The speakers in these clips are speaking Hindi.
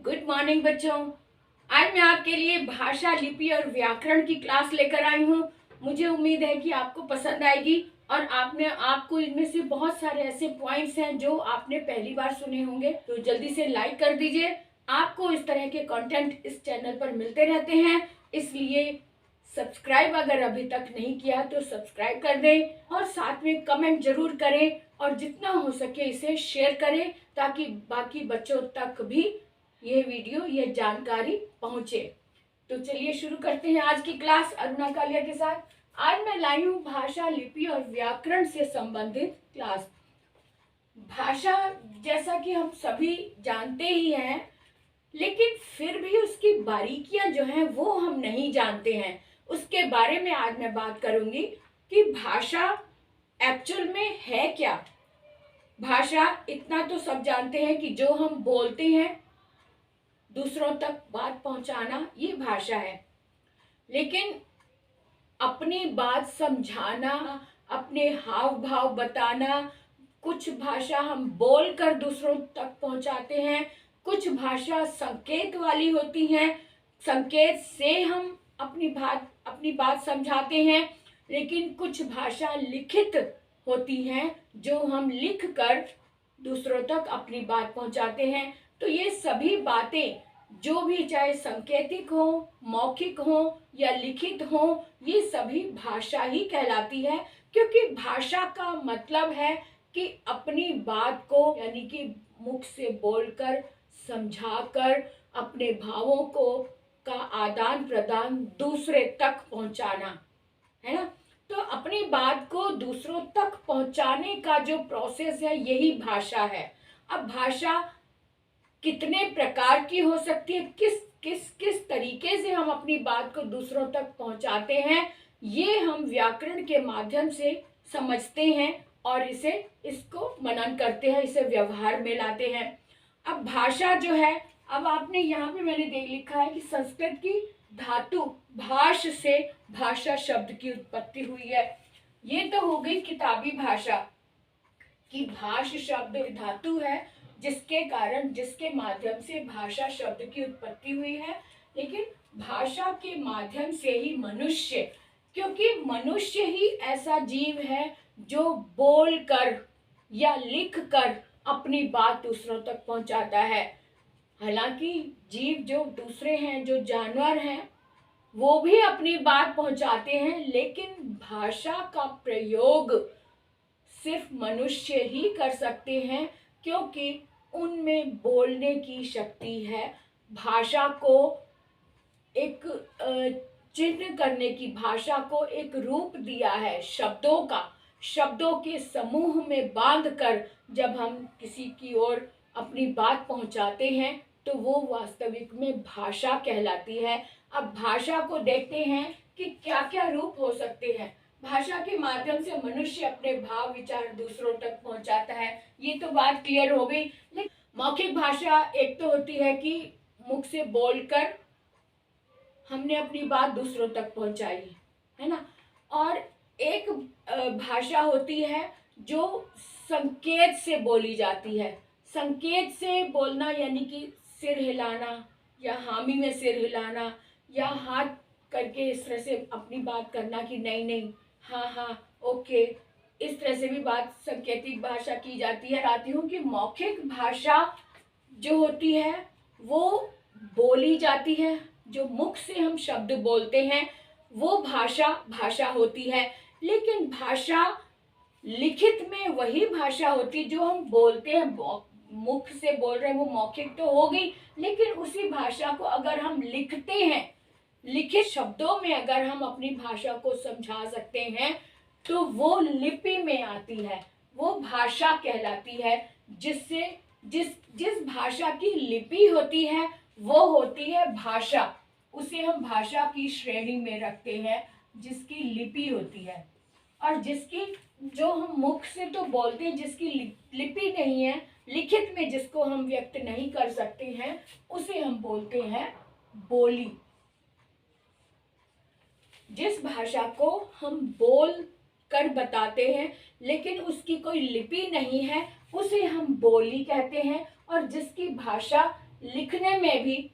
गुड मॉर्निंग बच्चों। आज मैं आपके लिए भाषा, लिपि और व्याकरण की क्लास लेकर आई हूँ। मुझे उम्मीद है कि आपको पसंद आएगी और आपको इनमें से बहुत सारे ऐसे पॉइंट्स हैं जो आपने पहली बार सुने होंगे, तो जल्दी से लाइक कर दीजिए। आपको इस तरह के कंटेंट इस चैनल पर मिलते रहते हैं, इसलिए सब्सक्राइब अगर अभी तक नहीं किया तो सब्सक्राइब कर दें और साथ में कमेंट जरूर करें और जितना हो सके इसे शेयर करें ताकि बाकी बच्चों तक भी ये वीडियो, ये जानकारी पहुंचे। तो चलिए शुरू करते हैं आज की क्लास अरुणा कालिया के साथ। आज मैं लाई हूँ भाषा, लिपि और व्याकरण से संबंधित क्लास। भाषा जैसा कि हम सभी जानते ही हैं, लेकिन फिर भी उसकी बारीकियां जो हैं वो हम नहीं जानते हैं। उसके बारे में आज मैं बात करूंगी कि भाषा एक्चुअल में है क्या। भाषा इतना तो सब जानते हैं कि जो हम बोलते हैं दूसरों तक बात पहुंचाना, ये भाषा है। लेकिन अपनी बात समझाना, अपने हाव भाव बताना, कुछ भाषा हम बोलकर दूसरों तक पहुंचाते हैं, कुछ भाषा संकेत वाली होती हैं, संकेत से हम अपनी बात समझाते हैं। लेकिन कुछ भाषा लिखित होती हैं जो हम लिख कर दूसरों तक अपनी बात पहुंचाते हैं। तो ये सभी बातें जो भी, चाहे संकेतिक हो, मौखिक हो या लिखित हो, ये सभी भाषा ही कहलाती है। क्योंकि भाषा का मतलब है कि अपनी बात को, यानी कि मुख से बोलकर, समझाकर, अपने भावों को का आदान प्रदान दूसरे तक पहुंचाना, है ना। तो अपनी बात को दूसरों तक पहुंचाने का जो प्रोसेस है, यही भाषा है। अब भाषा कितने प्रकार की हो सकती है, किस किस किस तरीके से हम अपनी बात को दूसरों तक पहुंचाते हैं, ये हम व्याकरण के माध्यम से समझते हैं और इसको मनन करते हैं, इसे व्यवहार में लाते हैं। अब भाषा जो है, अब आपने यहाँ पे मैंने देख लिखा है कि संस्कृत की धातु भाष से भाषा शब्द की उत्पत्ति हुई है। ये तो हो गई किताबी भाषा कि भाष शब्द धातु है जिसके माध्यम से भाषा शब्द की उत्पत्ति हुई है। लेकिन भाषा के माध्यम से ही मनुष्य, क्योंकि मनुष्य ही ऐसा जीव है जो बोल कर या लिख कर अपनी बात दूसरों तक पहुंचाता है। हालांकि जीव जो दूसरे हैं, जो जानवर हैं, वो भी अपनी बात पहुंचाते हैं, लेकिन भाषा का प्रयोग सिर्फ मनुष्य ही कर सकते हैं क्योंकि उनमें बोलने की शक्ति है। भाषा को एक चिन्ह करने की, भाषा को एक रूप दिया है शब्दों का। शब्दों के समूह में बांधकर जब हम किसी की ओर अपनी बात पहुंचाते हैं तो वो वास्तविक में भाषा कहलाती है। अब भाषा को देखते हैं कि क्या क्या रूप हो सकते हैं। भाषा के माध्यम से मनुष्य अपने भाव विचार दूसरों तक पहुंचाता है, ये तो बात क्लियर हो गई। लेकिन मौखिक भाषा एक तो होती है कि मुख से बोलकर हमने अपनी बात दूसरों तक पहुंचाई, है ना। और एक भाषा होती है जो संकेत से बोली जाती है। संकेत से बोलना यानी कि सिर हिलाना या हामी में सिर हिलाना या हाथ करके इस तरह से अपनी बात करना कि नहीं नहीं, हाँ हाँ, ओके, इस तरह से भी बात संकेतिक भाषा की जाती है। आती हूँ कि मौखिक भाषा जो होती है वो बोली जाती है, जो मुख से हम शब्द बोलते हैं वो भाषा होती है। लेकिन भाषा लिखित में वही भाषा होती है जो हम बोलते हैं, मुख से बोल रहे हैं, वो मौखिक तो हो गई। लेकिन उसी भाषा को अगर हम लिखते हैं, लिखित शब्दों में अगर हम अपनी भाषा को समझा सकते हैं तो वो लिपि में आती है, वो भाषा कहलाती है। जिस भाषा की लिपि होती है वो होती है भाषा। उसे हम भाषा की श्रेणी में रखते हैं जिसकी लिपि होती है। और जिसकी, जो हम मुख से तो बोलते हैं, जिसकी लिपि नहीं है, लिखित में जिसको हम व्यक्त नहीं कर सकते हैं, उसे हम बोलते हैं बोली। जिस भाषा को हम बोल कर बताते हैं लेकिन उसकी कोई लिपि नहीं है, उसे हम बोली कहते हैं। और जिसकी भाषा लिखने में भी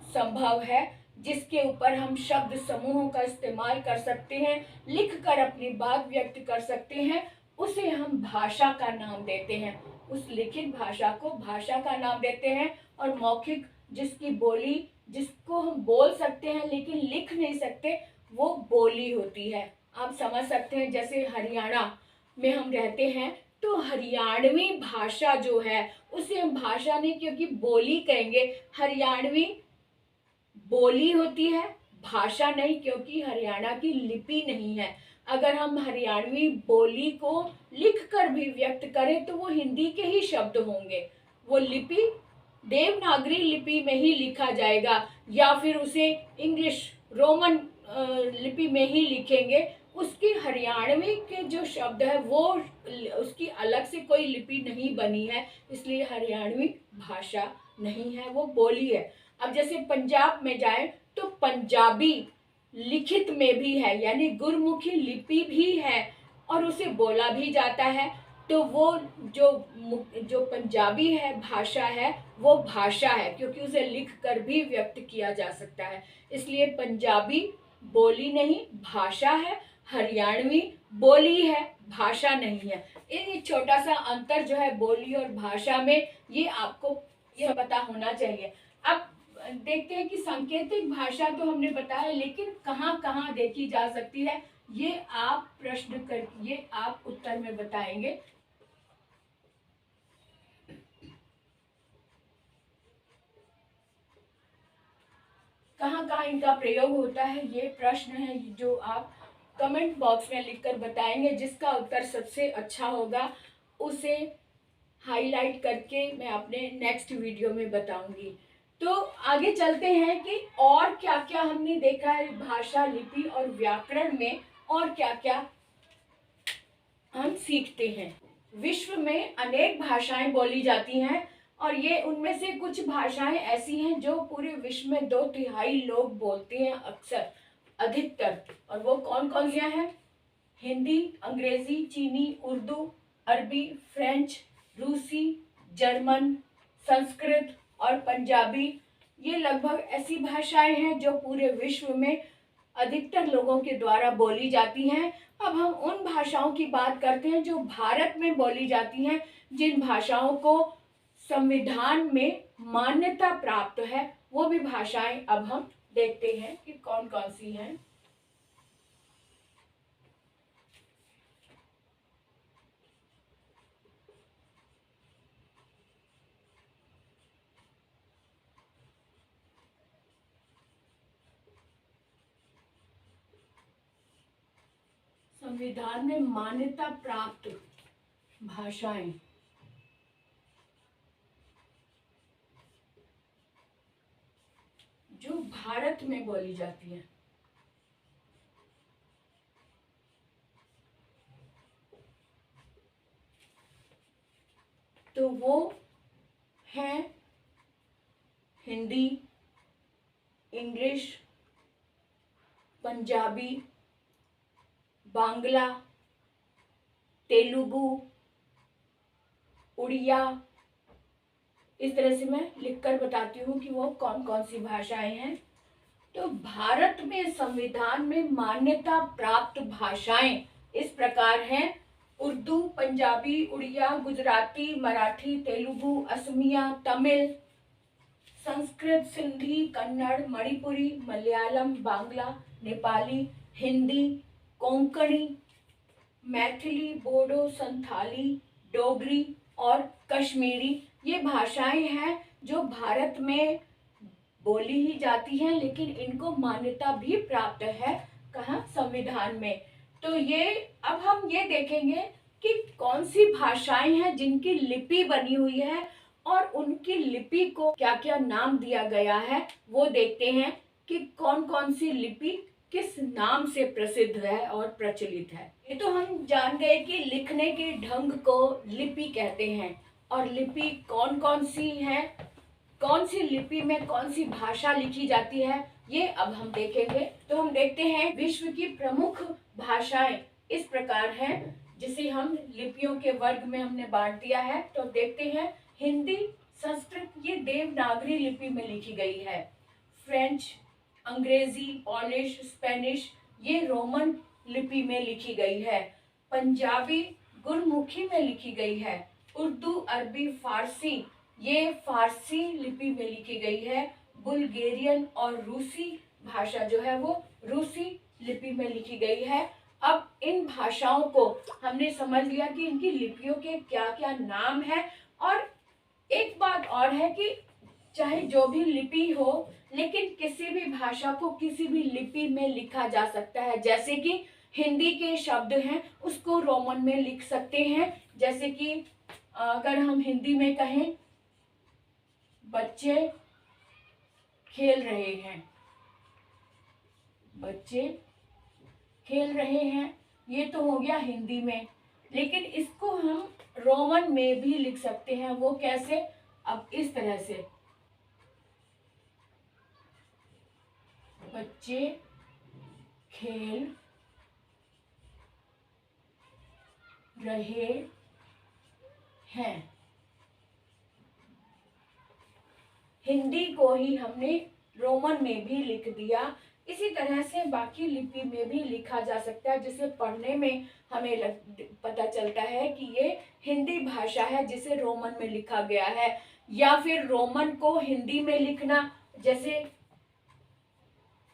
संभव है, जिसके ऊपर हम शब्द समूहों का इस्तेमाल कर सकते हैं, लिखकर अपनी बात व्यक्त कर सकते हैं, उसे हम भाषा का नाम देते हैं। उस लिखित भाषा को भाषा का नाम देते हैं। और मौखिक, जिसकी बोली, जिसको हम बोल सकते हैं लेकिन लिख नहीं सकते, वो बोली होती है। आप समझ सकते हैं, जैसे हरियाणा में हम रहते हैं तो हरियाणवी भाषा जो है उसे हम भाषा नहीं, क्योंकि बोली कहेंगे। हरियाणवी बोली होती है, भाषा नहीं, क्योंकि हरियाणा की लिपि नहीं है। अगर हम हरियाणवी बोली को लिखकर भी व्यक्त करें तो वो हिंदी के ही शब्द होंगे। वो लिपि देवनागरी लिपि में ही लिखा जाएगा, या फिर उसे इंग्लिश रोमन लिपि में ही लिखेंगे। उसकी हरियाणवी के जो शब्द है वो उसकी अलग से कोई लिपि नहीं बनी है, इसलिए हरियाणवी भाषा नहीं है, वो बोली है। अब जैसे पंजाब में जाए तो पंजाबी लिखित में भी है, यानी गुरमुखी लिपि भी है और उसे बोला भी जाता है। तो वो जो जो पंजाबी है भाषा है, वो भाषा है, क्योंकि उसे लिख कर भी व्यक्त किया जा सकता है। इसलिए पंजाबी बोली नहीं, भाषा है। हरियाणवी बोली है, भाषा नहीं है। ये छोटा सा अंतर जो है बोली और भाषा में, ये आपको ये पता होना चाहिए। अब देखते हैं कि सांकेतिक भाषा तो हमने बताया, लेकिन कहाँ कहाँ देखी जा सकती है, ये आप प्रश्न कर, ये आप उत्तर में बताएंगे। कहाँ कहाँ इनका प्रयोग होता है, ये प्रश्न है जो आप कमेंट बॉक्स में लिखकर बताएंगे। जिसका उत्तर सबसे अच्छा होगा उसे हाईलाइट करके मैं अपने नेक्स्ट वीडियो में बताऊंगी। तो आगे चलते हैं कि और क्या क्या हमने देखा है भाषा, लिपि और व्याकरण में, और क्या क्या हम सीखते हैं। विश्व में अनेक भाषाएं बोली जाती हैं, और ये उनमें से कुछ भाषाएं ऐसी हैं जो पूरे विश्व में 2/3 लोग बोलते हैं, अक्सर, अधिकतर। और वो कौन कौन सी हैं? हिंदी, अंग्रेजी, चीनी, उर्दू, अरबी, फ्रेंच, रूसी, जर्मन, संस्कृत और पंजाबी। ये लगभग ऐसी भाषाएं हैं जो पूरे विश्व में अधिकतर लोगों के द्वारा बोली जाती हैं। अब हम उन भाषाओं की बात करते हैं जो भारत में बोली जाती हैं, जिन भाषाओं को संविधान में मान्यता प्राप्त है। वो भी भाषाएं अब हम देखते हैं कि कौन कौन सी हैं। संविधान में मान्यता प्राप्त भाषाएं, जो भारत में बोली जाती हैं, तो वो हैं हिंदी, इंग्लिश, पंजाबी, बांग्ला, तेलुगु, उड़िया। इस तरह से मैं लिखकर बताती हूँ कि वो कौन कौन सी भाषाएं हैं। तो भारत में संविधान में मान्यता प्राप्त भाषाएं इस प्रकार हैं: उर्दू, पंजाबी, उड़िया, गुजराती, मराठी, तेलुगु, असमिया, तमिल, संस्कृत, सिंधी, कन्नड़, मणिपुरी, मलयालम, बांग्ला, नेपाली, हिंदी, कोंकणी, मैथिली, बोडो, संथाली, डोगरी और कश्मीरी। ये भाषाएं हैं जो भारत में बोली ही जाती हैं, लेकिन इनको मान्यता भी प्राप्त है, कहाँ? संविधान में। तो ये अब हम ये देखेंगे कि कौन सी भाषाएं हैं जिनकी लिपि बनी हुई है और उनकी लिपि को क्या क्या नाम दिया गया है। वो देखते हैं कि कौन कौन सी लिपि किस नाम से प्रसिद्ध है और प्रचलित है। ये तो हम जान गए कि लिखने के ढंग को लिपि कहते हैं, और लिपि कौन कौन सी है, कौन सी लिपि में कौन सी भाषा लिखी जाती है, ये अब हम देखेंगे। तो हम देखते हैं विश्व की प्रमुख भाषाएं इस प्रकार हैं, जिसे हम लिपियों के वर्ग में हमने बांट दिया है। तो देखते हैं हिंदी संस्कृत ये देवनागरी लिपि में लिखी गई है। फ्रेंच, अंग्रेजी, पोलिश, स्पेनिश ये रोमन लिपि में लिखी गई है। पंजाबी गुरमुखी में लिखी गई है। उर्दू, अरबी, फारसी ये फारसी लिपि में लिखी गई है। बुल्गेरियन और रूसी भाषा जो है वो रूसी लिपि में लिखी गई है। अब इन भाषाओं को हमने समझ लिया कि इनकी लिपियों के क्या क्या नाम है। और एक बात और है कि चाहे जो भी लिपि हो, लेकिन किसी भी भाषा को किसी भी लिपि में लिखा जा सकता है। जैसे कि हिंदी के शब्द हैं उसको रोमन में लिख सकते हैं। जैसे कि अगर हम हिंदी में कहें बच्चे खेल रहे हैं, बच्चे खेल रहे हैं, ये तो हो गया हिंदी में। लेकिन इसको हम रोमन में भी लिख सकते हैं। वो कैसे? अब इस तरह से, बच्चे खेल रहे हैं। हिंदी को ही हमने रोमन में भी लिख दिया। इसी तरह से बाकी लिपि में भी लिखा जा सकता है, जिसे पढ़ने में हमें पता चलता है कि ये हिंदी भाषा है जिसे रोमन में लिखा गया है। या फिर रोमन को हिंदी में लिखना, जैसे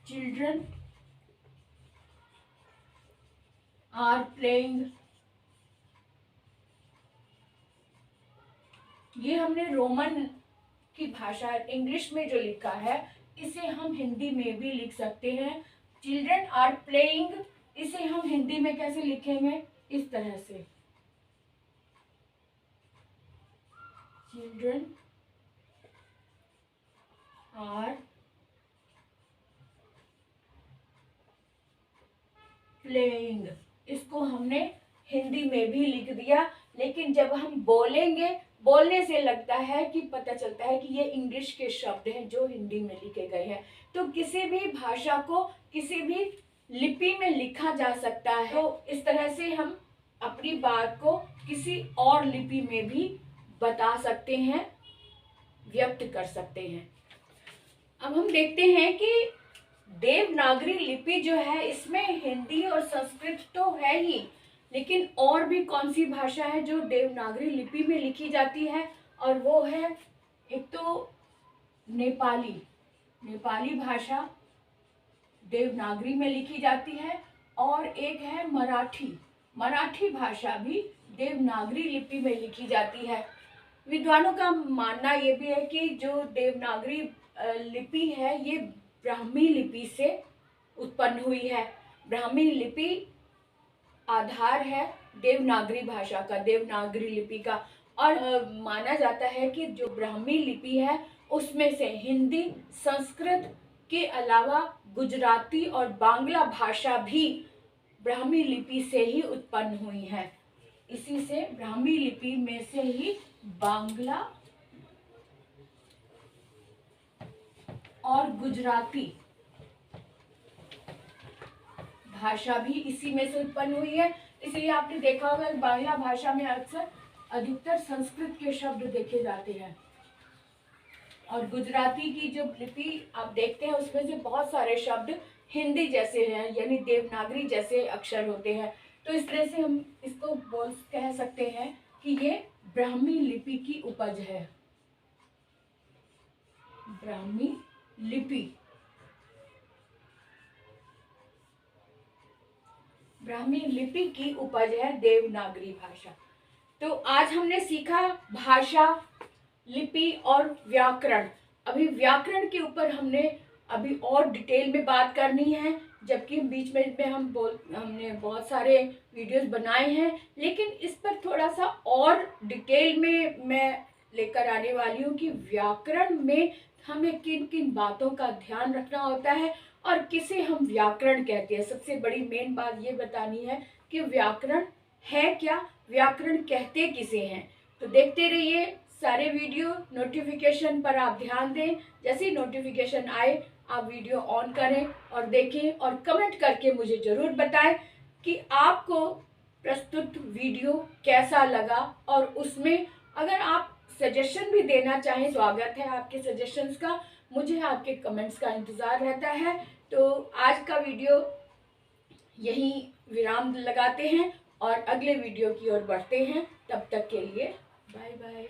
चिल्ड्रन आर प्लेइंग, ये हमने रोमन की भाषा इंग्लिश में जो लिखा है इसे हम हिंदी में भी लिख सकते हैं। चिल्ड्रन आर प्लेइंग, इसे हम हिंदी में कैसे लिखेंगे? इस तरह से, चिल्ड्रन आर प्लेइंग, इसको हमने हिंदी में भी लिख दिया। लेकिन जब हम बोलेंगे, बोलने से लगता है कि पता चलता है कि ये इंग्लिश के शब्द हैं जो हिंदी में लिखे गए हैं। तो किसी भी भाषा को किसी भी लिपि में लिखा जा सकता है। तो इस तरह से हम अपनी बात को किसी और लिपि में भी बता सकते हैं, व्यक्त कर सकते हैं। अब हम देखते हैं कि देवनागरी लिपि जो है इसमें हिंदी और संस्कृत तो है ही, लेकिन और भी कौन सी भाषा है जो देवनागरी लिपि में लिखी जाती है? और वो है, एक तो नेपाली, नेपाली भाषा देवनागरी में लिखी जाती है। और एक है मराठी, मराठी भाषा भी देवनागरी लिपि में लिखी जाती है। विद्वानों का मानना ये भी है कि जो देवनागरी लिपि है ये ब्राह्मी लिपि से उत्पन्न हुई है। ब्राह्मी लिपि आधार है देवनागरी भाषा का, देवनागरी लिपि का। और माना जाता है कि जो ब्राह्मी लिपि है उसमें से हिंदी, संस्कृत के अलावा गुजराती और बांग्ला भाषा भी ब्राह्मी लिपि से ही उत्पन्न हुई है। इसी से ब्राह्मी लिपि में से ही बांग्ला और गुजराती भाषा भी इसी में से उत्पन्न हुई है। इसलिए आपने देखा होगा बांग्ला भाषा में अक्सर अधिकतर संस्कृत के शब्द देखे जाते हैं। और गुजराती की जो लिपि आप देखते हैं उसमें से बहुत सारे शब्द हिंदी जैसे हैं, यानी देवनागरी जैसे अक्षर होते हैं। तो इस तरह से हम इसको कह सकते हैं कि ये ब्राह्मी लिपि की उपज है। ब्राह्मी लिपि, ब्राह्मी लिपि की उपज है देवनागरी भाषा। तो आज हमने सीखा भाषा, लिपि और व्याकरण। अभी व्याकरण के ऊपर हमने अभी और डिटेल में बात करनी है, जबकि बीच में हमने बहुत सारे वीडियोस बनाए हैं, लेकिन इस पर थोड़ा सा और डिटेल में मैं लेकर आने वाली हूँ कि व्याकरण में हमें किन किन बातों का ध्यान रखना होता है और किसे हम व्याकरण कहते हैं। सबसे बड़ी मेन बात ये बतानी है कि व्याकरण है क्या, व्याकरण कहते किसे हैं। तो देखते रहिए सारे वीडियो। नोटिफिकेशन पर आप ध्यान दें, जैसे ही नोटिफिकेशन आए आप वीडियो ऑन करें और देखें और कमेंट करके मुझे ज़रूर बताएं कि आपको प्रस्तुत वीडियो कैसा लगा। और उसमें अगर आप सजेशन भी देना चाहें, स्वागत है आपके सजेशंस का। मुझे आपके कमेंट्स का इंतज़ार रहता है। तो आज का वीडियो यहीं विराम लगाते हैं और अगले वीडियो की ओर बढ़ते हैं। तब तक के लिए बाय बाय।